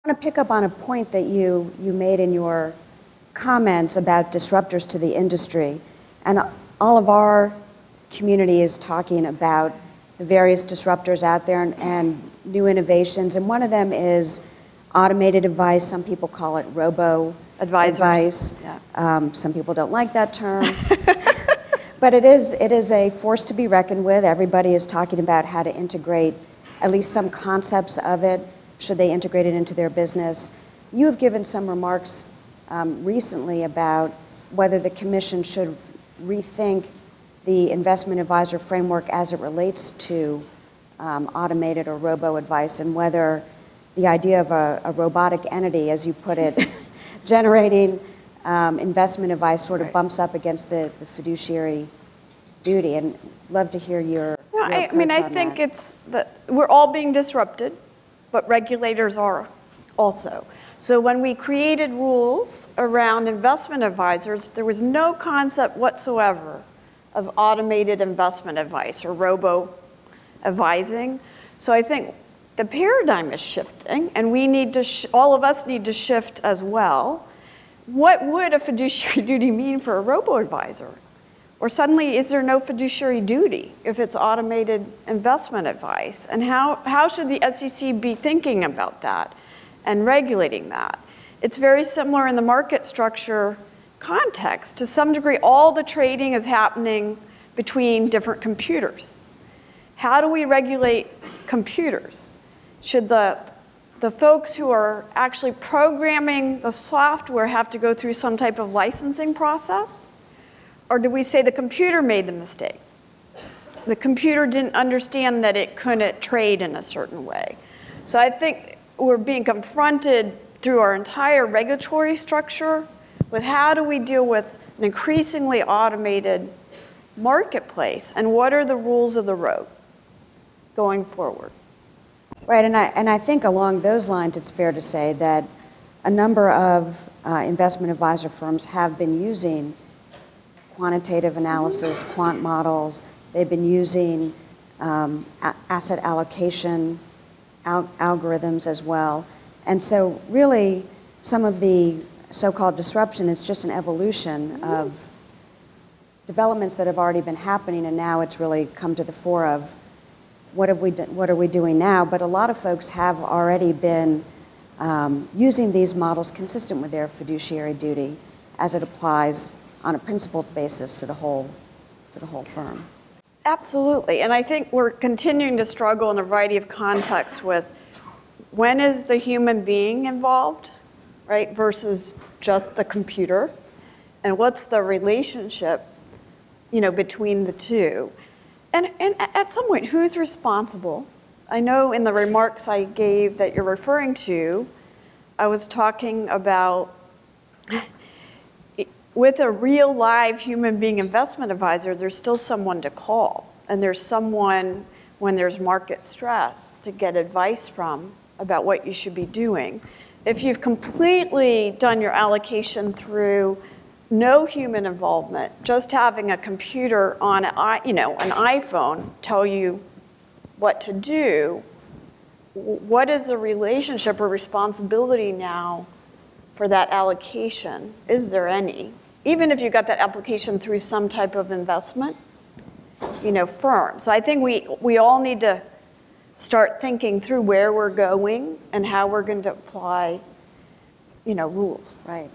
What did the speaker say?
I want to pick up on a point that you made in your comments about disruptors to the industry. And all of our community is talking about the various disruptors out there and new innovations. And one of them is automated advice. Some people call it robo-advice. Yeah. Some people don't like that term. But it is a force to be reckoned with. Everybody is talking about how to integrate at least some concepts of it, should they integrate it into their business. You have given some remarks recently about whether the commission should rethink the investment advisor framework as it relates to automated or robo-advice, and whether the idea of a robotic entity, as you put it, generating investment advice sort of bumps up against the fiduciary duty. And love to hear your I mean, I think it's that we're all being disrupted, but regulators are also. So when we created rules around investment advisors, there was no concept whatsoever of automated investment advice or robo-advising. So I think the paradigm is shifting, and we need to, all of us need to shift as well. What would a fiduciary duty mean for a robo-advisor? Or suddenly, is there no fiduciary duty if it's automated investment advice? And how should the SEC be thinking about that and regulating that? It's very similar in the market structure context. To some degree, all the trading is happening between different computers. How do we regulate computers? Should the folks who are actually programming the software have to go through some type of licensing process? Or do we say the computer made the mistake? The computer didn't understand that it couldn't trade in a certain way. So I think we're being confronted through our entire regulatory structure with how do we deal with an increasingly automated marketplace, and what are the rules of the road going forward? Right, and I think along those lines, it's fair to say that a number of investment advisor firms have been using quantitative analysis, quant models. They've been using asset allocation algorithms as well. And so really, some of the so-called disruption is just an evolution of developments that have already been happening, and now it's really come to the fore of what are we doing now? But a lot of folks have already been using these models consistent with their fiduciary duty as it applies on a principled basis to the whole firm. Absolutely, and I think we're continuing to struggle in a variety of contexts with when is the human being involved, right, versus just the computer, and what's the relationship, between the two. And at some point, who's responsible? I know in the remarks I gave that you're referring to, I was talking about with a real live human being investment advisor, there's still someone to call. And there's someone, when there's market stress, to get advice from about what you should be doing. If you've completely done your allocation through no human involvement, just having a computer on an iPhone tell you what to do, what is the relationship or responsibility now for that allocation? Is there any? Even if you got that application through some type of investment, firm. So I think we all need to start thinking through where we're going and how we're going to apply, rules. Right.